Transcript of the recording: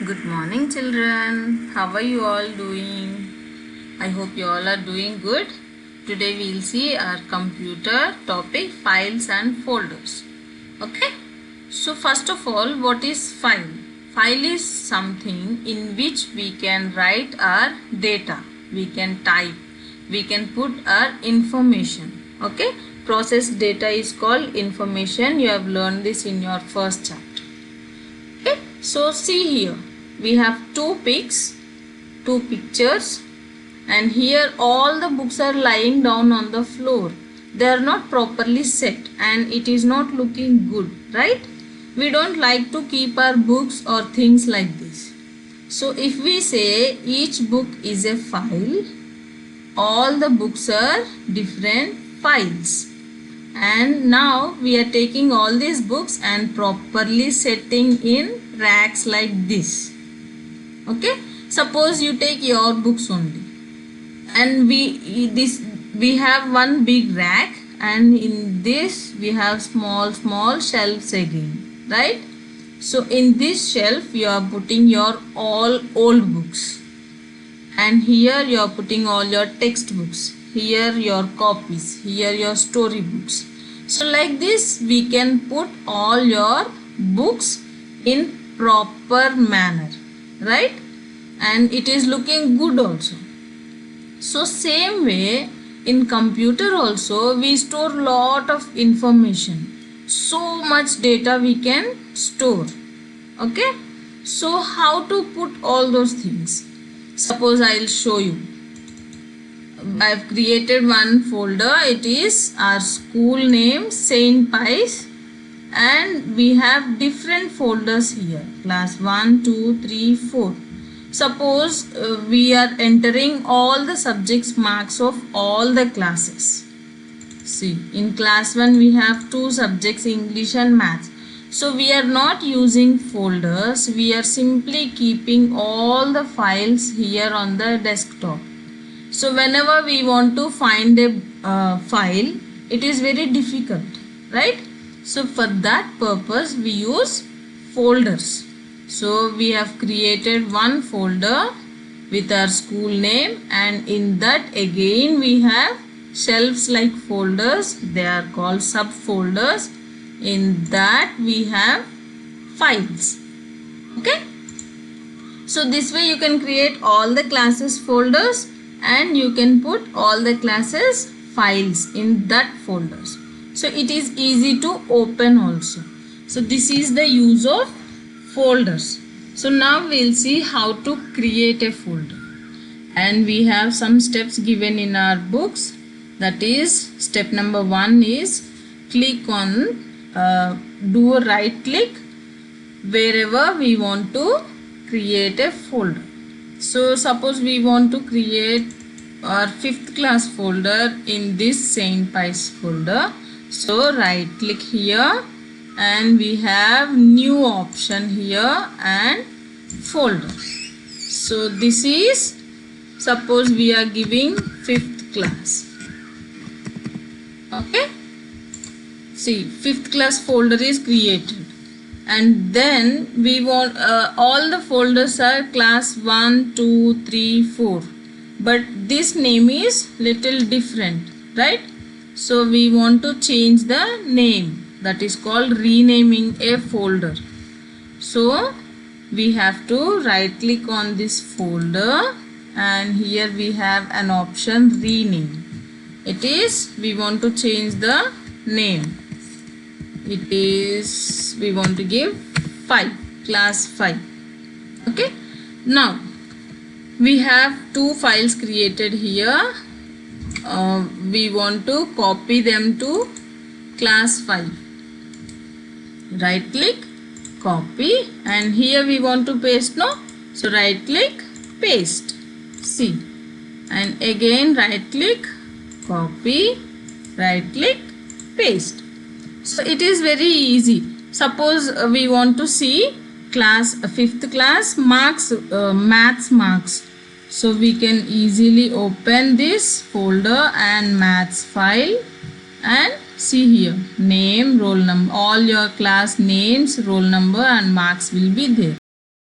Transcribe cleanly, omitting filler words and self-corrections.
Good morning, children. How are you all doing? I hope you all are doing good. Today we'll see our computer topic, files and folders. Okay? So first of all, what is file? File is something in which we can write our data. We can type. We can put our information. Okay? Processed data is called information. You have learned this in your first chapter. Okay, so see here, we have two pictures, and here all the books are lying down on the floor. They are not properly set and it is not looking good, right? We don't like to keep our books or things like this. So if we say each book is a file, all the books are different files. And now we are taking all these books and properly setting in racks like this. Okay, suppose you take your books only, and we have one big rack, and in this we have small shelves again, right? So in this shelf you are putting your all old books, and here you are putting all your textbooks, here your copies, here your storybooks. So like this we can put all your books in proper manner, right? And it is looking good also. So same way in computer also we store lot of information. So much data we can store. Okay? So how to put all those things? Suppose I will show you. I have created one folder. It is our school name, Saint Pius, and we have different folders here. Class 1, 2, 3, 4. Suppose we are entering all the subjects marks of all the classes. See, in class 1 we have two subjects, English and Maths. So we are not using folders, we are simply keeping all the files here on the desktop. So whenever we want to find a file, it is very difficult, right? So for that purpose we use folders. So we have created one folder with our school name, and in that again we have shelves like folders. They are called subfolders. In that we have files. Okay? So this way you can create all the classes folders, and you can put all the classes files in that folders. So it is easy to open also. So this is the use of folders. So now we'll see how to create a folder. And we have some steps given in our books. That is, step number 1 is click on do a right click wherever we want to create a folder. So suppose we want to create our 5th class folder in this Saint Pius folder. So right click here, and we have new option here and folder. So this is, suppose we are giving 5th class. Okay, see, 5th class folder is created, and then we want all the folders are class 1, 2, 3, 4, but this name is little different, right? So we want to change the name. That is called renaming a folder. So we have to right click on this folder, and here we have an option rename. It is, we want to change the name. It is, we want to give 5, class 5. Okay. Now we have two files created here. We want to copy them to class 5. Right click, copy, and here we want to paste, no? So right click, paste. See, and again right click, copy, right click, paste. So it is very easy. Suppose we want to see class 5th class marks, maths marks. So we can easily open this folder and maths file, and see here, name, roll number, all your class names, roll number and marks will be there.